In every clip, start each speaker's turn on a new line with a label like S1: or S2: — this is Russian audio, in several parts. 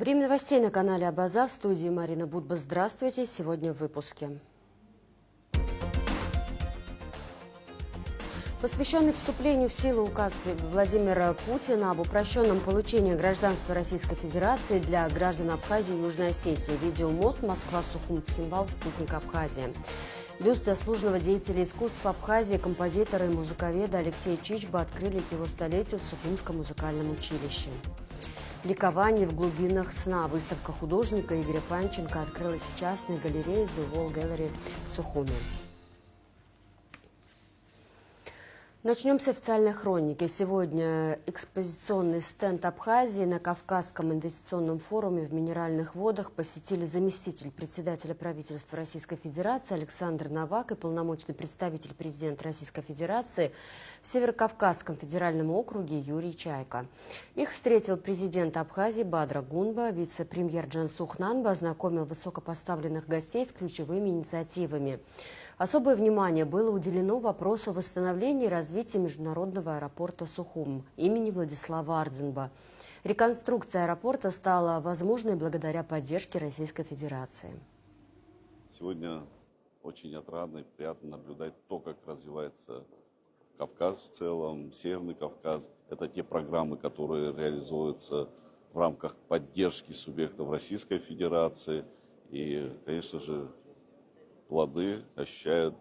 S1: Время новостей на канале Абаза. В студии Марина Будба. Здравствуйте. Сегодня в выпуске. Посвященный вступлению в силу указ Владимира Путина об упрощенном получении гражданства Российской Федерации для граждан Абхазии и Южной Осетии. Видеомост Москва-Сухум-Цхинвал, спутник Абхазии. Бюст заслуженного деятеля искусств Абхазии, композитора и музыковеда Алексея Чичба открыли к его столетию в Сухумском музыкальном училище. Ликование в глубинах сна. Выставка художника Игоря Панченко открылась в частной галерее The Wall Gallery в Сухуме. Начнем с официальной хроники. Сегодня экспозиционный стенд Абхазии на Кавказском инвестиционном форуме в Минеральных водах посетили заместитель председателя правительства Российской Федерации Александр Новак и полномочный представитель президента Российской Федерации в Северокавказском федеральном округе Юрий Чайка. Их встретил президент Абхазии Бадра Гунба, вице-премьер Джансух Нанба ознакомил высокопоставленных гостей с ключевыми инициативами. Особое внимание было уделено вопросу восстановления и развития международного аэропорта Сухум имени Владислава Ардзинба. Реконструкция аэропорта стала возможной благодаря поддержке Российской Федерации.
S2: Сегодня очень отрадно и приятно наблюдать то, как развивается Кавказ в целом, Северный Кавказ. Это те программы, которые реализуются в рамках поддержки субъектов Российской Федерации. И, конечно же, плоды ощущают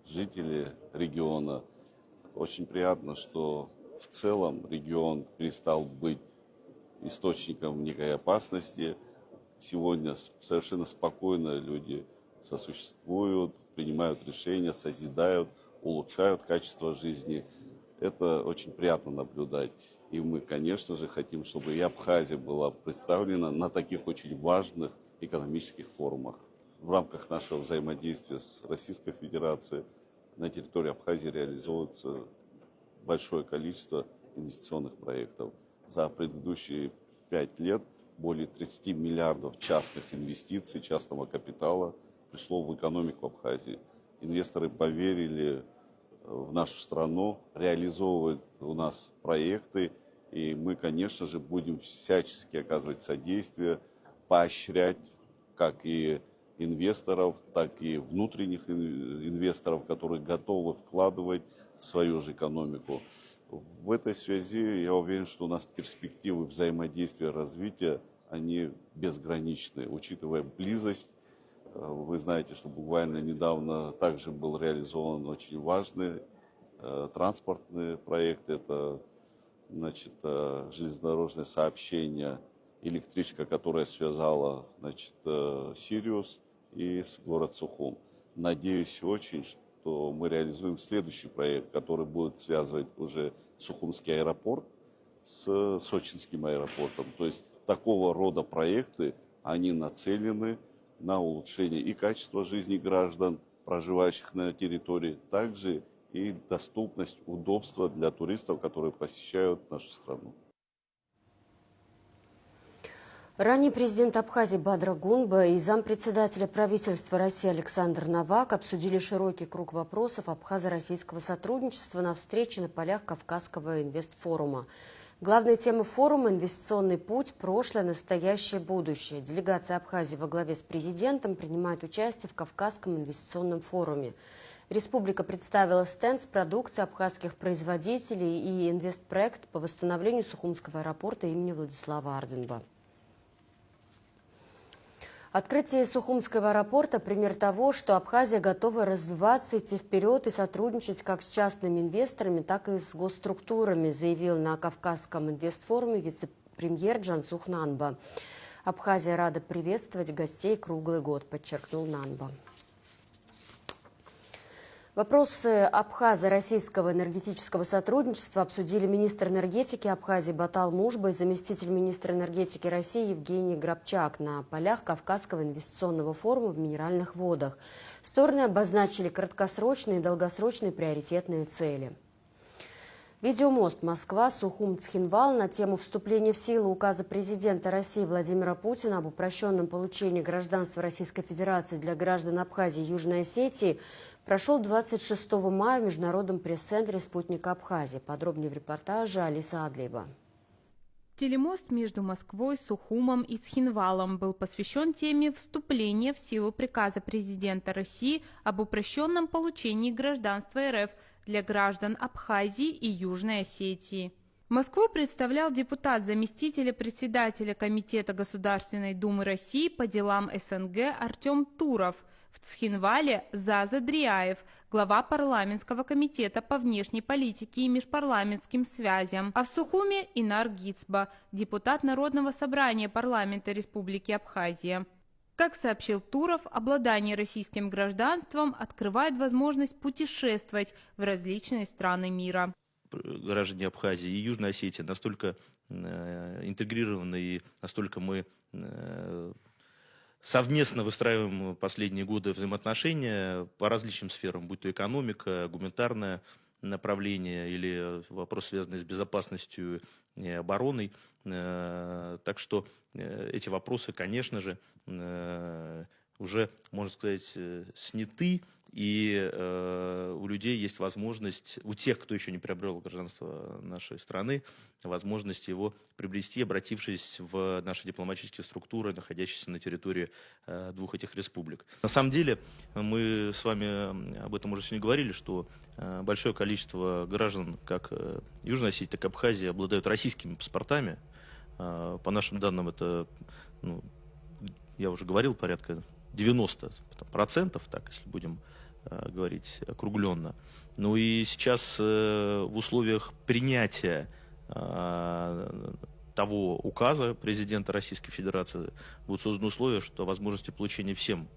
S2: жители региона. Очень приятно, что в целом регион перестал быть источником некой опасности. Сегодня совершенно спокойно люди сосуществуют, принимают решения, созидают, улучшают качество жизни. Это очень приятно наблюдать. И мы, конечно же, хотим, чтобы и Абхазия была представлена на таких очень важных экономических форумах. В рамках нашего взаимодействия с Российской Федерацией на территории Абхазии реализуется большое количество инвестиционных проектов. За предыдущие 5 лет более 30 миллиардов частных инвестиций, частного капитала пришло в экономику Абхазии. Инвесторы поверили в нашу страну, реализовывают у нас проекты, и мы, конечно же, будем всячески оказывать содействие, поощрять как и инвесторов, так и внутренних инвесторов, которые готовы вкладывать в свою же экономику. В этой связи я уверен, что у нас перспективы взаимодействия, развития, они безграничны, учитывая близость. Вы знаете, что буквально недавно также был реализован очень важный транспортный проект. Это, значит, железнодорожное сообщение, электричка, которая связала, значит, Сириус и город Сухум. Надеюсь очень, что мы реализуем следующий проект, который будет связывать уже Сухумский аэропорт с Сочинским аэропортом. То есть такого рода проекты, они нацелены на улучшение и качества жизни граждан, проживающих на территории, также и доступность, удобство для туристов, которые посещают нашу страну.
S1: Ранее президент Абхазии Бадра Гунба и зампредседателя правительства России Александр Новак обсудили широкий круг вопросов абхазо-российского сотрудничества на встрече на полях Кавказского инвестфорума. Главная тема форума – инвестиционный путь, прошлое, настоящее, будущее. Делегация Абхазии во главе с президентом принимает участие в Кавказском инвестиционном форуме. Республика представила стенд с продукцией абхазских производителей и инвестпроект по восстановлению Сухумского аэропорта имени Владислава Ардзинба. Открытие Сухумского аэропорта – пример того, что Абхазия готова развиваться, идти вперед и сотрудничать как с частными инвесторами, так и с госструктурами, заявил на Кавказском инвестфоруме вице-премьер Джансух Нанба. Абхазия рада приветствовать гостей круглый год, подчеркнул Нанба. Вопросы абхазо-российского энергетического сотрудничества обсудили министр энергетики Абхазии Батал Мужба и заместитель министра энергетики России Евгений Грабчак на полях Кавказского инвестиционного форума в Минеральных водах. Стороны обозначили краткосрочные и долгосрочные приоритетные цели. Видеомост Москва-Сухум-Цхинвал на тему вступления в силу указа президента России Владимира Путина об упрощенном получении гражданства Российской Федерации для граждан Абхазии и Южной Осетии прошел 26 мая в Международном пресс-центре «Спутник Абхазии». Подробнее в репортаже Алиса Адлеева.
S3: Телемост между Москвой, Сухумом и Цхинвалом был посвящен теме вступления в силу приказа президента России об упрощенном получении гражданства РФ для граждан Абхазии и Южной Осетии. Москву представлял депутат заместителя председателя Комитета Государственной Думы России по делам СНГ Артем Туров. В Цхинвале Заза Дрияев, глава парламентского комитета по внешней политике и межпарламентским связям, а в Сухуме Инар Гицба, депутат Народного собрания парламента Республики Абхазия. Как сообщил Туров, обладание российским гражданством открывает возможность путешествовать в различные страны мира.
S4: Граждане Абхазии и Южной Осетии настолько интегрированы и настолько мы совместно выстраиваем последние годы взаимоотношения по различным сферам, будь то экономика, гуманитарное направление или вопрос, связанный с безопасностью и обороной. Так что эти вопросы, конечно же, уже, можно сказать, сняты, и у людей есть возможность, у тех, кто еще не приобрел гражданство нашей страны, возможность его приобрести, обратившись в наши дипломатические структуры, находящиеся на территории двух этих республик. На самом деле, мы с вами об этом уже сегодня говорили, что большое количество граждан, как Южной Осетии, так и Абхазии, обладают российскими паспортами. По нашим данным, это, я уже говорил, порядка 90%, так, если будем говорить округленно. Ну и сейчас в условиях принятия того указа президента Российской Федерации будут созданы условия, что возможности получения всем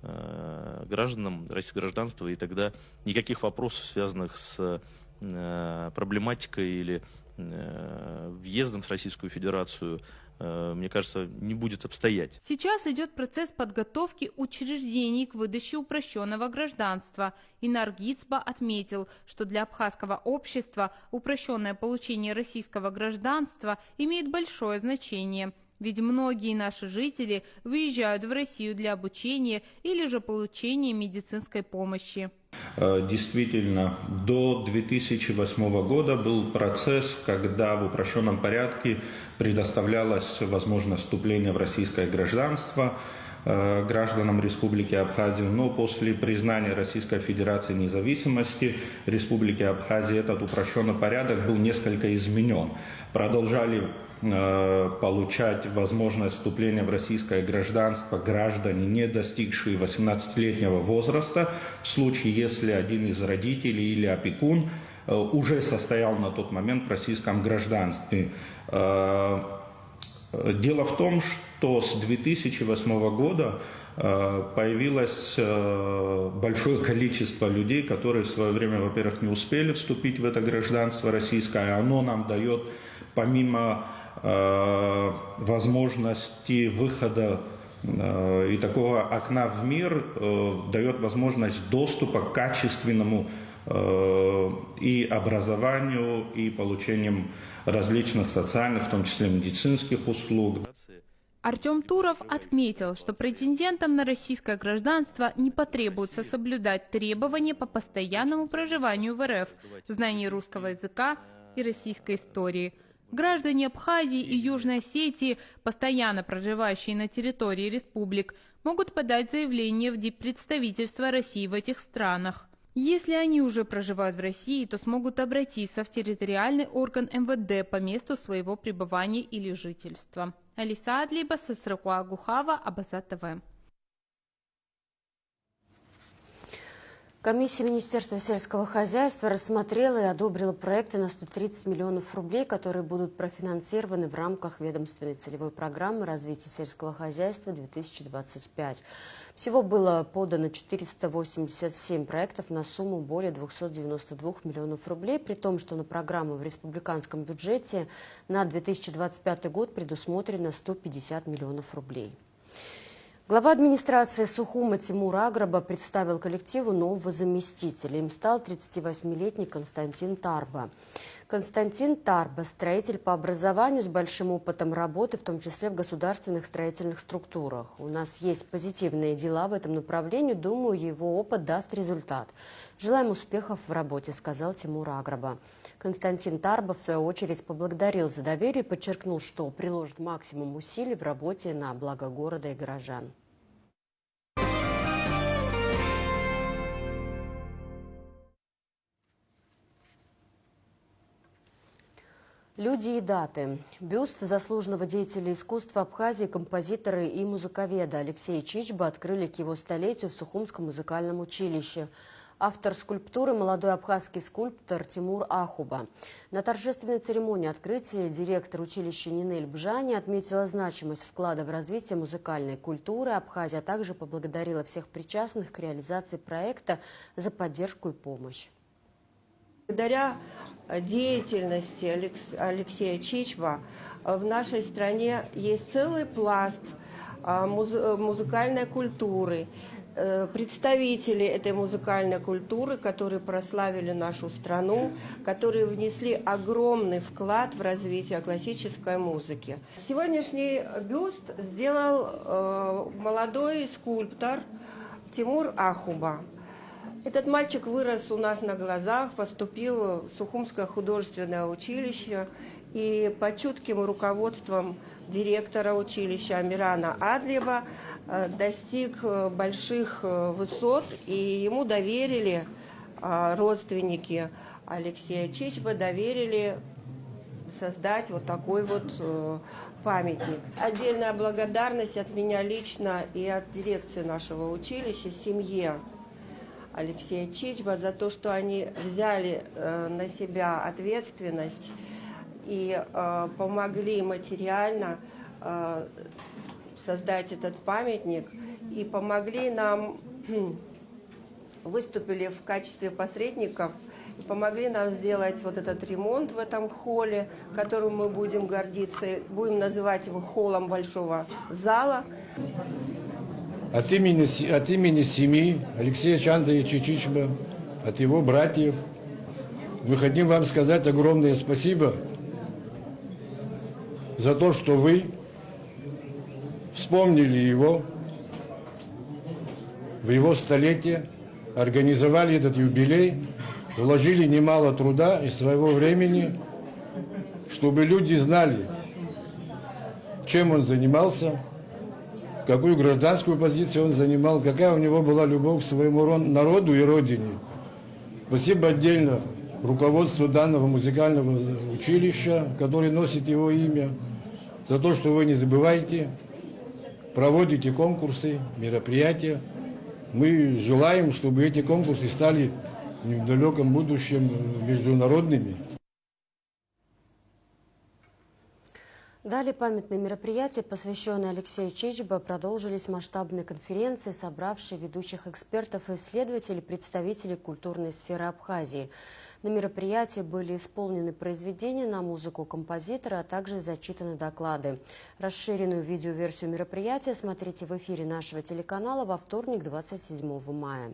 S4: гражданам российского гражданства, и тогда никаких вопросов, связанных с проблематикой или въездом в Российскую Федерацию, мне кажется, не будет обстоять.
S3: Сейчас идет процесс подготовки учреждений к выдаче упрощенного гражданства. Инар Гицба отметил, что для абхазского общества упрощенное получение российского гражданства имеет большое значение. Ведь многие наши жители выезжают в Россию для обучения или же получения медицинской помощи.
S5: Действительно, до 2008 года был процесс, когда в упрощенном порядке предоставлялась возможность вступления в российское гражданство гражданам Республики Абхазия, но после признания Российской Федерации независимости Республики Абхазия этот упрощенный порядок был несколько изменен. Продолжали получать возможность вступления в российское гражданство граждане, не достигшие 18-летнего возраста, в случае, если один из родителей или опекун уже состоял на тот момент в российском гражданстве. Дело в том, что с 2008 года появилось большое количество людей, которые в свое время, во-первых, не успели вступить в это гражданство российское. Оно нам дает, помимо возможности выхода и такого окна в мир, дает возможность доступа к качественному и образованию, и получением различных социальных, в том числе медицинских услуг.
S3: Артем Туров отметил, что претендентам на российское гражданство не потребуется соблюдать требования по постоянному проживанию в РФ, знанию русского языка и российской истории. Граждане Абхазии и Южной Осетии, постоянно проживающие на территории республик, могут подать заявление в диппредставительство России в этих странах. Если они уже проживают в России, то смогут обратиться в территориальный орган МВД по месту своего пребывания или жительства. Алиса Адлиба, Сасракуа Гухава, Абаза ТВ.
S1: Комиссия Министерства сельского хозяйства рассмотрела и одобрила проекты на 130 миллионов рублей, которые будут профинансированы в рамках ведомственной целевой программы развития сельского хозяйства 2025. Всего было подано 487 проектов на сумму более 292 миллионов рублей, при том, что на программу в республиканском бюджете на 2025 год предусмотрено 150 миллионов рублей. Глава администрации Сухума Тимур Аграба представил коллективу нового заместителя. Им стал 38-летний Константин Тарба. Константин Тарба, строитель по образованию с большим опытом работы, в том числе в государственных строительных структурах. У нас есть позитивные дела в этом направлении, думаю, его опыт даст результат. Желаем успехов в работе, сказал Тимур Аграба. Константин Тарба, в свою очередь, поблагодарил за доверие и подчеркнул, что приложит максимум усилий в работе на благо города и горожан. Люди и даты. Бюст заслуженного деятеля искусства Абхазии, композитора и музыковеда Алексея Чичба открыли к его столетию в Сухумском музыкальном училище. Автор скульптуры – молодой абхазский скульптор Тимур Ахуба. На торжественной церемонии открытия директор училища Нинель Бжани отметила значимость вклада в развитие музыкальной культуры Абхазии, а также поблагодарила всех причастных к реализации проекта за поддержку и помощь.
S6: Благодаря деятельности Алексея Чичба в нашей стране есть целый пласт музыкальной культуры, представители этой музыкальной культуры, которые прославили нашу страну, которые внесли огромный вклад в развитие классической музыки. Сегодняшний бюст сделал молодой скульптор Тимур Ахуба. Этот мальчик вырос у нас на глазах, поступил в Сухумское художественное училище и под чутким руководством директора училища Амирана Адлева достиг больших высот, и ему доверили, родственники Алексея Чичба доверили создать вот такой вот памятник. Отдельная благодарность от меня лично и от дирекции нашего училища, семье Алексея Чичба за то, что они взяли на себя ответственность и помогли материально создать этот памятник, и помогли нам, выступили в качестве посредников, и помогли нам сделать вот этот ремонт в этом холле, которым мы будем гордиться, будем называть его холлом большого зала.
S7: От имени семьи Алексея Андреевича Чичба, от его братьев, мы хотим вам сказать огромное спасибо за то, что вы вспомнили его в его столетие, организовали этот юбилей, вложили немало труда и своего времени, чтобы люди знали, чем он занимался, какую гражданскую позицию он занимал, какая у него была любовь к своему народу и родине. Спасибо отдельно руководству данного музыкального училища, который носит его имя, за то, что вы не забываете, проводите конкурсы, мероприятия. Мы желаем, чтобы эти конкурсы стали в далеком будущем международными.
S1: Далее памятные мероприятия, посвященные Алексею Чичба, продолжились масштабные конференции, собравшие ведущих экспертов и исследователей, представителей культурной сферы Абхазии. На мероприятии были исполнены произведения на музыку композитора, а также зачитаны доклады. Расширенную видеоверсию мероприятия смотрите в эфире нашего телеканала во вторник, 27 мая.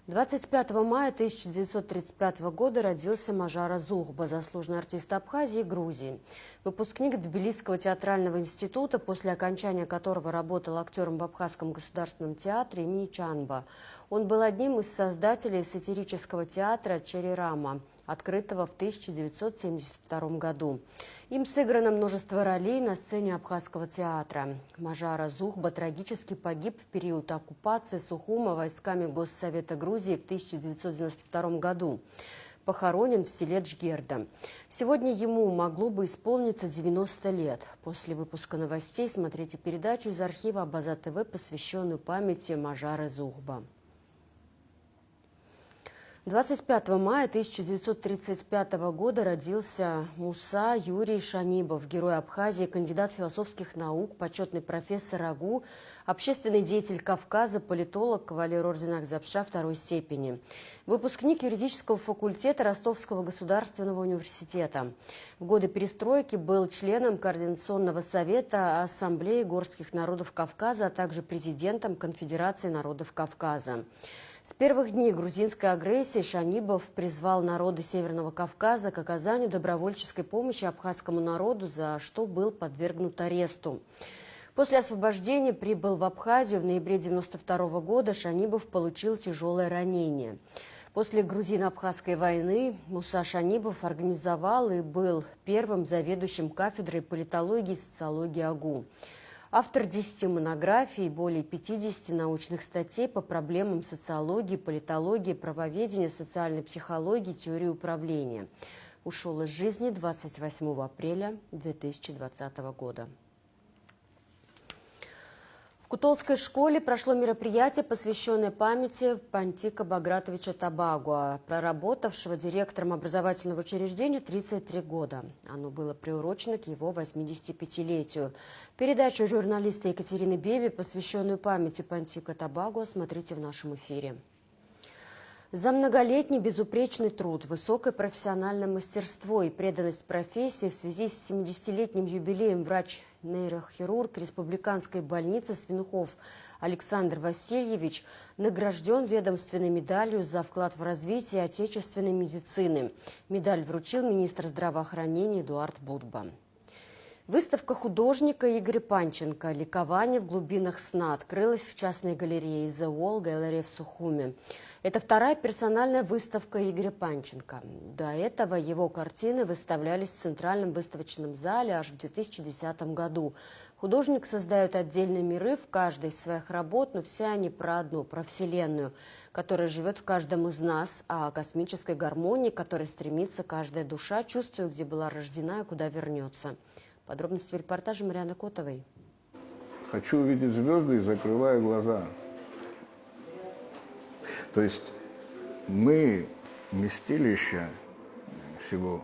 S1: 25 мая 1935 года родился Мажара Зухба, заслуженный артист Абхазии и Грузии. Выпускник Тбилисского театрального института, после окончания которого работал актером в Абхазском государственном театре имени Чанба. Он был одним из создателей сатирического театра «Черирама», открытого в 1972 году. Им сыграно множество ролей на сцене Абхазского театра. Мажара Зухба трагически погиб в период оккупации Сухума войсками Госсовета Грузии в 1992 году. Похоронен в селе Джгерда. Сегодня ему могло бы исполниться 90 лет. После выпуска новостей смотрите передачу из архива Абаза ТВ, посвященную памяти Мажары Зухба. 25 мая 1935 года родился Муса Юрий Шанибов, герой Абхазии, кандидат философских наук, почетный профессор АГУ, общественный деятель Кавказа, политолог, кавалер ордена Акзапша второй степени. Выпускник юридического факультета Ростовского государственного университета. В годы перестройки был членом Координационного совета Ассамблеи горских народов Кавказа, а также президентом Конфедерации народов Кавказа. С первых дней грузинской агрессии Шанибов призвал народы Северного Кавказа к оказанию добровольческой помощи абхазскому народу, за что был подвергнут аресту. После освобождения прибыл в Абхазию в ноябре 1992 года. Шанибов получил тяжелое ранение. После грузино-абхазской войны Муса Шанибов организовал и был первым заведующим кафедрой политологии и социологии АГУ. Автор 10 монографий и более 50 научных статей по проблемам социологии, политологии, правоведения, социальной психологии, теории управления. Ушел из жизни 28 апреля 2020 года. В Кутолской школе прошло мероприятие, посвященное памяти Пантика Багратовича Табагуа, проработавшего директором образовательного учреждения 33 года. Оно было приурочено к его 85-летию. Передачу журналиста Екатерины Беби, посвященную памяти Пантика Табагуа, смотрите в нашем эфире. За многолетний безупречный труд, высокое профессиональное мастерство и преданность профессии в связи с 70-летним юбилеем врач-нейрохирург Республиканской больницы Свинухов Александр Васильевич награжден ведомственной медалью за вклад в развитие отечественной медицины. Медаль вручил министр здравоохранения Эдуард Будба. Выставка художника Игоря Панченко «Ликование в глубинах сна» открылась в частной галерее «The Wall Gallery» в Сухуме. Это вторая персональная выставка Игоря Панченко. До этого его картины выставлялись в Центральном выставочном зале аж в 2010 году. Художник создает отдельные миры в каждой из своих работ, но все они про одну, про Вселенную, которая живет в каждом из нас, а о космической гармонии, к которой стремится каждая душа, чувствуя, где была рождена и куда вернется. Подробности в репортаже Марианы Котовой.
S8: Хочу увидеть звезды и закрываю глаза. То есть мы вместилище всего.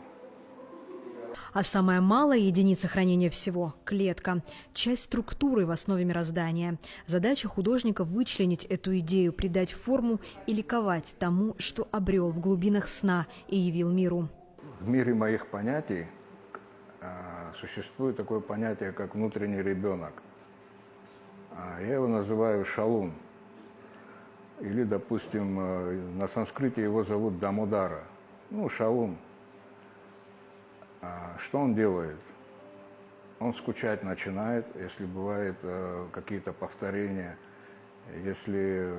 S9: А самая малая единица хранения всего – клетка, часть структуры в основе мироздания. Задача художника – вычленить эту идею, придать форму и ликовать тому, что обрел в глубинах сна и явил миру.
S8: В мире моих понятий существует такое понятие, как внутренний ребенок. Я его называю шалун. Или, допустим, на санскрите его зовут Дамодара. Шалун. Что он делает? Он скучать начинает, если бывают какие-то повторения, если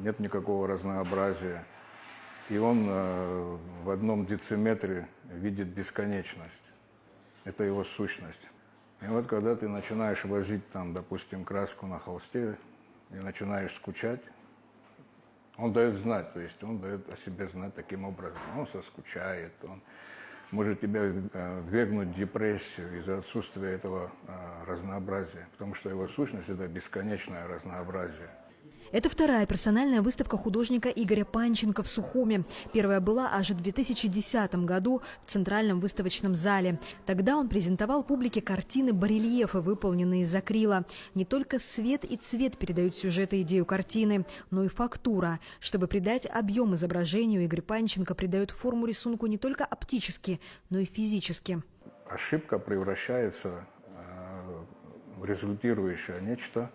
S8: нет никакого разнообразия. И он в одном дециметре видит бесконечность. Это его сущность. И вот когда ты начинаешь возить там, допустим, краску на холсте и начинаешь скучать, он дает знать, то есть он дает о себе знать таким образом. Он соскучает, он может тебя ввергнуть в депрессию из-за отсутствия этого разнообразия, потому что его сущность – это бесконечное разнообразие.
S9: Это вторая персональная выставка художника Игоря Панченко в Сухуме. Первая была аж в 2010 году в Центральном выставочном зале. Тогда он презентовал публике картины-барельефы, выполненные из акрила. Не только свет и цвет передают сюжет и идею картины, но и фактура. Чтобы придать объем изображению, Игорь Панченко придает форму рисунку не только оптически, но и физически.
S8: Ошибка превращается в результирующее нечто,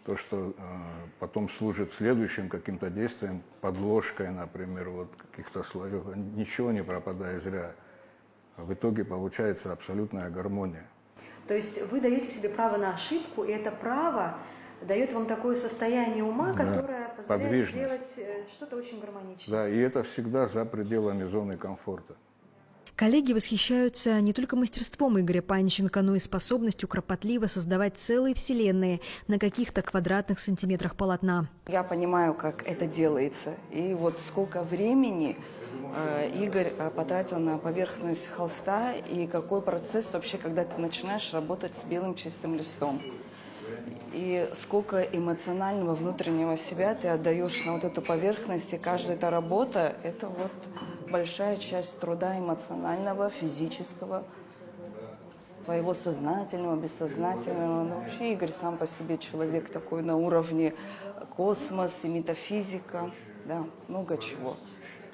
S8: то, что потом служит следующим каким-то действием, подложкой, например, каких-то слоев. Ничего не пропадает зря. В итоге получается абсолютная гармония.
S9: То есть вы даете себе право на ошибку, и это право дает вам такое состояние ума, которое позволяет сделать что-то очень гармоничное.
S8: Да, и это всегда за пределами зоны комфорта.
S9: Коллеги восхищаются не только мастерством Игоря Панченко, но и способностью кропотливо создавать целые вселенные на каких-то квадратных сантиметрах полотна.
S10: Я понимаю, как это делается. И вот сколько времени Игорь потратил на поверхность холста, и какой процесс вообще, когда ты начинаешь работать с белым чистым листом. И сколько эмоционального внутреннего себя ты отдаешь на вот эту поверхность, и каждая эта работа – это вот большая часть труда эмоционального, физического, твоего сознательного, бессознательного. Но вообще Игорь сам по себе человек такой на уровне космос и метафизика, да, много чего.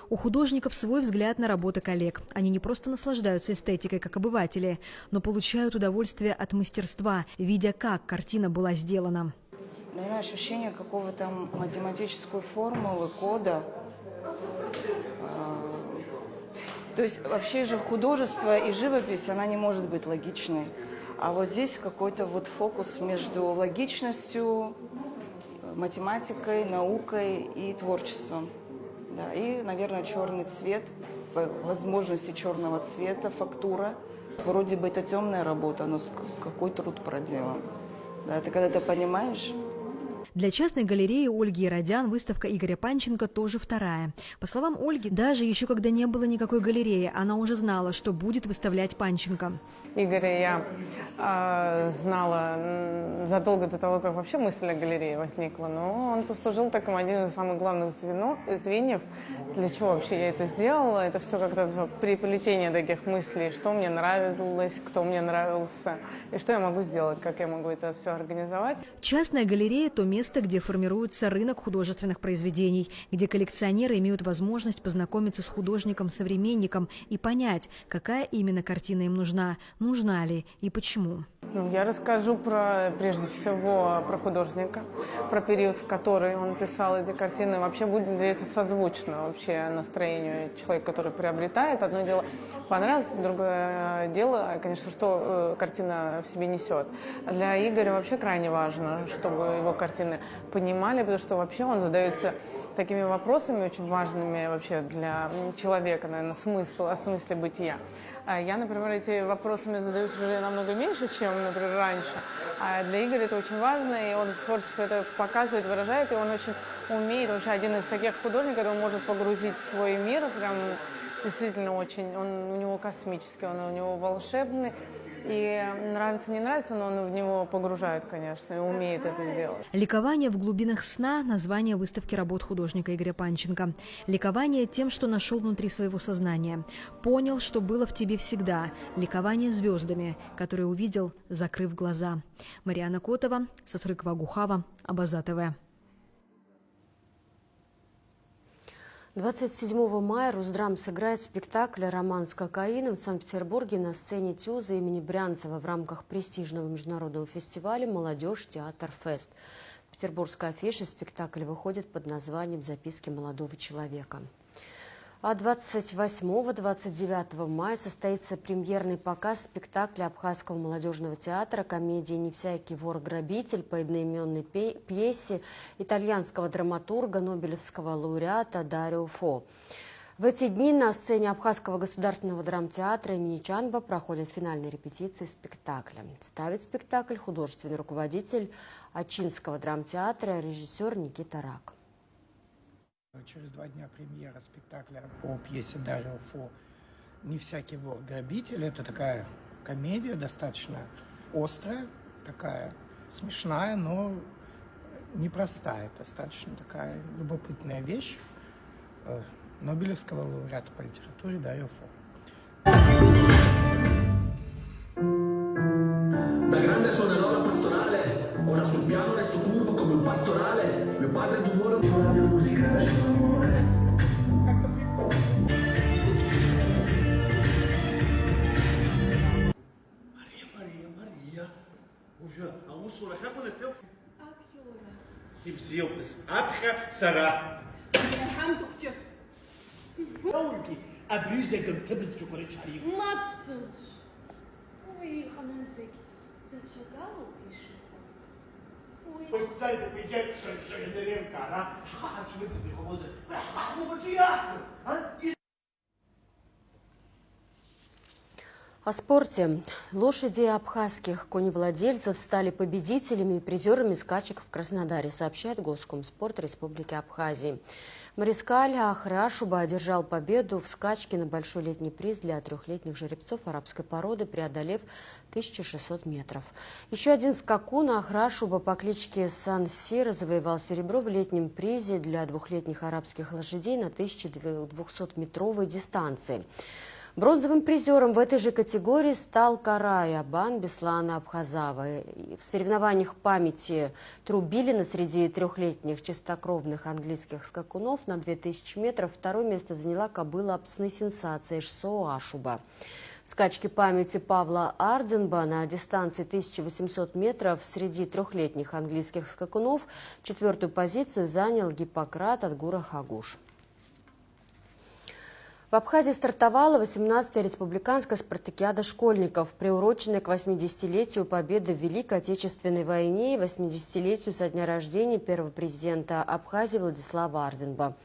S9: У художников свой взгляд на работы коллег. Они не просто наслаждаются эстетикой, как обыватели, но получают удовольствие от мастерства, видя, как картина была сделана.
S10: наверное, ощущение какого-то математической формулы, кода. То есть вообще же художество и живопись, она не может быть логичной. А вот здесь какой-то вот фокус между логичностью, математикой, наукой и творчеством. Да, и, наверное, черный цвет, возможности черного цвета, фактура. Вроде бы это темная работа, но какой труд проделан. Да, это когда ты понимаешь.
S9: Для частной галереи Ольги Иродян выставка Игоря Панченко тоже вторая. По словам Ольги, даже еще когда не было никакой галереи, она уже знала, что будет выставлять Панченко.
S11: Игоря я знала задолго до того, как вообще мысль о галерее возникла, но он послужил таким одним из самых главных звеньев, для чего вообще я это сделала. Это все как-то переплетение таких мыслей, что мне нравилось, кто мне нравился, и что я могу сделать, как я могу это все организовать.
S9: Частная галерея – то место, где формируется рынок художественных произведений, где коллекционеры имеют возможность познакомиться с художником-современником и понять, какая именно картина им нужна, нужна ли и почему.
S11: Я расскажу прежде всего про художника, про период, в который он писал эти картины. Вообще будет ли это созвучно вообще настроению человека, который приобретает. Одно дело понравилось, другое дело, конечно, что картина в себе несет. Для Игоря вообще крайне важно, чтобы его картины понимали, потому что вообще он задается такими вопросами очень важными вообще для человека, наверное, о смысле бытия. Я, например, эти вопросами задаюсь уже намного меньше, чем, например, раньше. А для Игоря это очень важно, и он в творчестве это показывает, выражает, и он очень умеет, вообще один из таких художников, который может погрузить в свой мир, прям действительно очень, он у него космический, он у него волшебный. И нравится, не нравится, но он в него погружает, конечно, и умеет это делать.
S9: «Ликование в глубинах сна» – название выставки работ художника Игоря Панченко. Ликование тем, что нашел внутри своего сознания. Понял, что было в тебе всегда. Ликование звездами, которые увидел, закрыв глаза. Марьяна Котова, Сосрыкова Гухава, Абаза ТВ.
S1: 27 мая Русдрам сыграет спектакль «Роман с кокаином» в Санкт-Петербурге на сцене ТЮЗа имени Брянцева в рамках престижного международного фестиваля «Молодежь. Театр. Фест». В петербургской афише спектакль выходит под названием «Записки молодого человека». А 28-29 мая состоится премьерный показ спектакля Абхазского молодежного театра комедии «Не всякий вор-грабитель» по одноименной пьесе итальянского драматурга, нобелевского лауреата Дарио Фо. В эти дни на сцене Абхазского государственного драмтеатра имени Чанба проходят финальные репетиции спектакля. Ставит спектакль художественный руководитель Ачинского драмтеатра, режиссер Никита Рак.
S12: Через 2 дня премьера спектакля по пьесе Дарио Фо «Не всякий вор-грабитель». Это такая комедия, достаточно острая, такая смешная, но непростая. Достаточно такая любопытная вещь нобелевского лауреата по литературе Дарио Фо.
S13: Da grande suonerò la pastorale, ora sul piano resto curvo come un pastorale, mio padre d'umore di una mia musica nasce l'amore. Maria, уже, а у сураха полетел? Абхиора. И бзилкас, абха сара.
S14: الحمد اختي
S13: Ольги, абрюзя гамтебс чукорич арик.
S14: ما بصيرش وي خمنزك تشغلوا ايش
S13: Ой, бегет Шенеренко, она хачивается при холозе. Ну, почему?
S1: О спорте. Лошади абхазских коневладельцев стали победителями и призерами скачек в Краснодаре, сообщает Госкомспорт Республики Абхазии. Марискаль Ахрашуба одержал победу в скачке на большой летний приз для 3-летних жеребцов арабской породы, преодолев 1600 метров. Еще один скакун Ахрашуба по кличке Сан-Сир завоевал серебро в летнем призе для 2-летних арабских лошадей на 1200-метровой дистанции. Бронзовым призером в этой же категории стал Карай Абан Беслана Абхазава. В соревнованиях памяти Трубилина среди 3-летних чистокровных английских скакунов на 2000 метров второе место заняла кобыла Псны Сенсации Шсоо Ашуба. В скачке памяти Павла Ардзенба на дистанции 1800 метров среди трехлетних английских скакунов 4-ю позицию занял Гиппократ от Гура Хагуш. В Абхазии стартовала 18-я республиканская спартакиада школьников, приуроченная к 80-летию победы в Великой Отечественной войне и 80-летию со дня рождения первого президента Абхазии Владислава Ардзенба.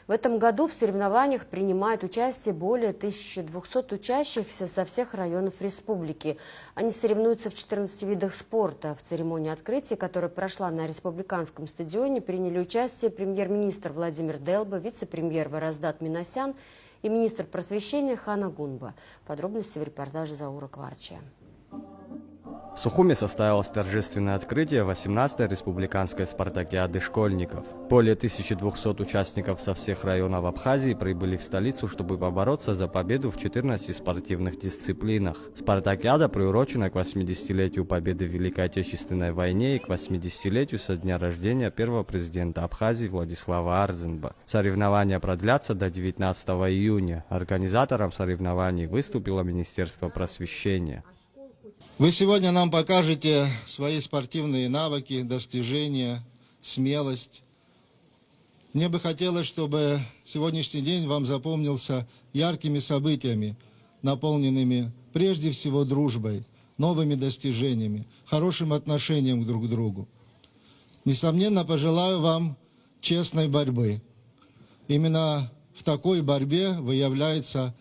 S1: В этом году в соревнованиях принимают участие более 1200 учащихся со всех районов республики. Они соревнуются в 14 видах спорта. В церемонии открытия, которая прошла на республиканском стадионе, приняли участие премьер-министр Владимир Делба, вице-премьер Вараздат Минасян и министр просвещения Хана Гунба. Подробности в репортаже Заура Кварчия.
S15: В Сухуме состоялось торжественное открытие 18-й республиканской спартакиады школьников. Более 1200 участников со всех районов Абхазии прибыли в столицу, чтобы побороться за победу в 14 спортивных дисциплинах. Спартакиада приурочена к 80-летию победы в Великой Отечественной войне и к 80-летию со дня рождения первого президента Абхазии Владислава Ардзенба. Соревнования продлятся до 19 июня. Организатором соревнований выступило Министерство просвещения.
S16: Вы сегодня нам покажете свои спортивные навыки, достижения, смелость. Мне бы хотелось, чтобы сегодняшний день вам запомнился яркими событиями, наполненными прежде всего дружбой, новыми достижениями, хорошим отношением друг к другу. Несомненно, пожелаю вам честной борьбы. Именно в такой борьбе выявляется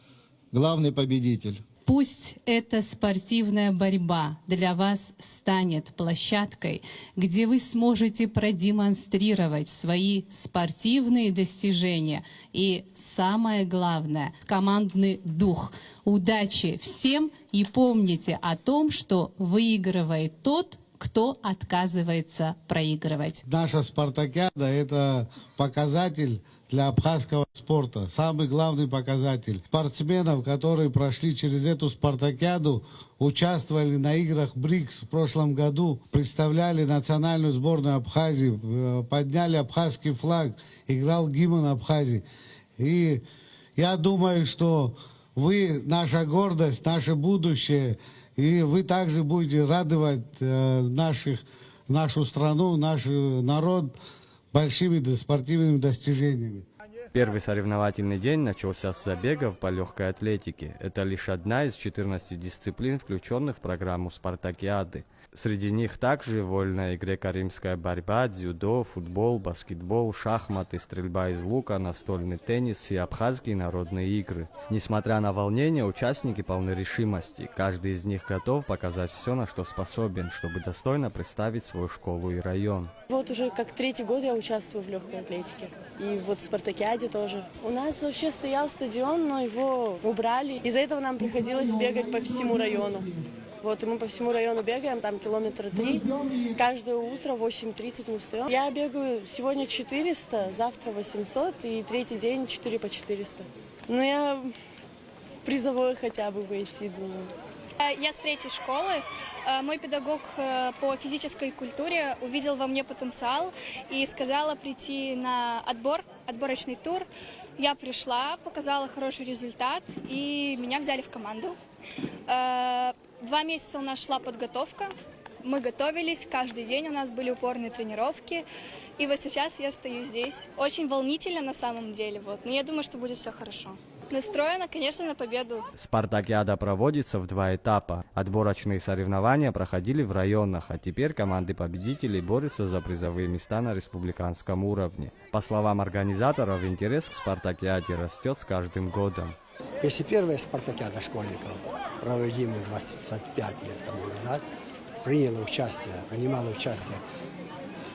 S16: главный победитель.
S17: Пусть эта спортивная борьба для вас станет площадкой, где вы сможете продемонстрировать свои спортивные достижения и, самое главное, командный дух. Удачи всем и помните о том, что выигрывает тот, кто отказывается проигрывать.
S16: Наша спартакиада – это показатель для абхазского спорта. Самый главный показатель. Спортсменов, которые прошли через эту спартакиаду, участвовали на играх БРИКС в прошлом году, представляли национальную сборную Абхазии, подняли абхазский флаг, играл гимн Абхазии. И я думаю, что вы наша гордость, наше будущее, и вы также будете радовать нашу страну, наш народ большими спортивными достижениями.
S15: Первый соревновательный день начался с забегов по легкой атлетике. Это лишь одна из 14 дисциплин, включенных в программу спартакиады. Среди них также вольная и греко-римская борьба, дзюдо, футбол, баскетбол, шахматы, стрельба из лука, настольный теннис и абхазские народные игры. Несмотря на волнение, участники полны решимости. Каждый из них готов показать все, на что способен, чтобы достойно представить свою школу и район.
S18: Вот уже как 3-й год я участвую в легкой атлетике. И вот в спартакиаде тоже. У нас вообще стоял стадион, но его убрали. Из-за этого нам приходилось бегать по всему району. Вот, и мы по всему району бегаем, там километра 3. Каждое утро в 8:30 мы встаем. Я бегаю сегодня 400, завтра 800 и 3-й день 4 по 400. Но я в призовой хотя бы выйти, думаю.
S19: Я с 3-й школы. Мой педагог по физической культуре увидел во мне потенциал и сказала прийти на отборочный тур. Я пришла, показала хороший результат, и меня взяли в команду. 2 месяца у нас шла подготовка. Мы готовились, каждый день у нас были упорные тренировки. И вот сейчас я стою здесь. Очень волнительно на самом деле, но я думаю, что будет все хорошо. Настроена, конечно, на победу.
S15: Спартакиада проводится в 2 этапа. Отборочные соревнования проходили в районах, а теперь команды победителей борются за призовые места на республиканском уровне. По словам организаторов, интерес к спартакиаде растет с каждым годом.
S20: Если первая спартакиада школьников, проводимая 25 лет тому назад, принимало участие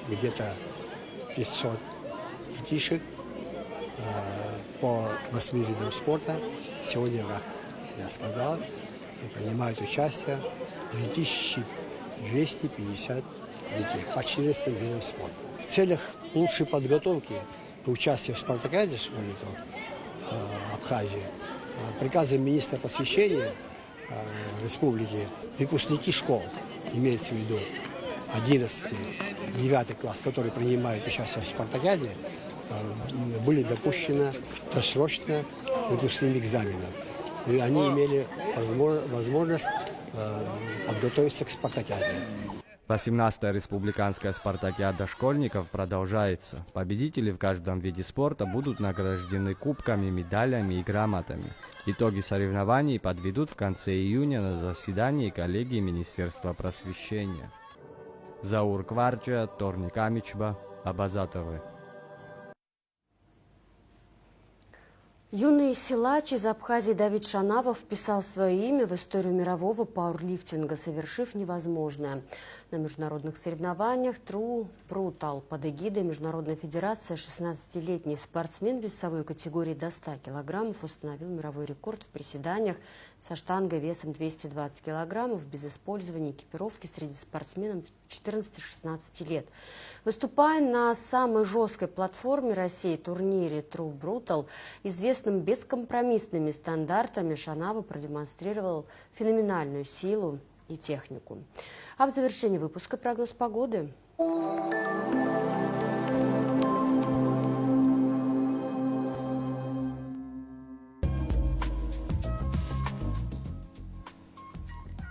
S20: где-то 500 детишек по 8 видам спорта. Сегодня, как я сказал, принимают участие 2250 детей по 14 видам спорта. В целях лучшей подготовки и участия в спартакиаде школьников Абхазии приказом министра просвещения республики выпускники школ, имеется в виду 11-9 класс, которые принимают участие в спартакиаде, были допущены досрочно выпускным экзаменам. и они имели возможность подготовиться к спартакиаде.
S15: 18-я республиканская спартакиада школьников продолжается. Победители в каждом виде спорта будут награждены кубками, медалями и грамотами. Итоги соревнований подведут в конце июня на заседании коллегии Министерства просвещения. Заур Кварча, Торник Амичба, Абазатовы.
S1: Юный силач из Абхазии Давид Шанавов вписал свое имя в историю мирового пауэрлифтинга, совершив невозможное. На международных соревнованиях True Brutal под эгидой Международной федерации 16-летний спортсмен весовой категории до 100 килограммов установил мировой рекорд в приседаниях со штангой весом 220 килограммов без использования экипировки среди спортсменов 14-16 лет. Выступая на самой жесткой платформе России турнире True Brutal, известным бескомпромиссными стандартами, Шанава продемонстрировал феноменальную силу и технику. А в завершении выпуска прогноз погоды.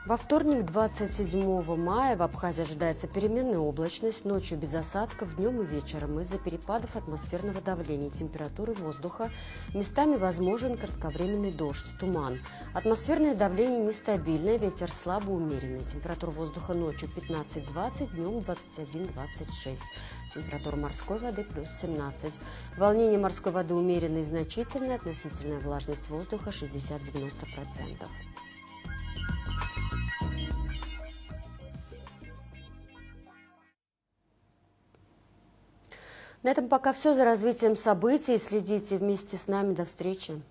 S1: Во вторник, 27 мая, в Абхазии ожидается переменная облачность, ночью без осадков, днем и вечером из-за перепадов атмосферного давления, температуры воздуха. Местами возможен кратковременный дождь, туман. Атмосферное давление нестабильное, ветер слабо умеренный. Температура воздуха ночью 15-20, днем 21-26. Температура морской воды плюс 17. Волнение морской воды умеренное и значительное, относительная влажность воздуха 60-90%. На этом пока все. За развитием событий следите вместе с нами. До встречи.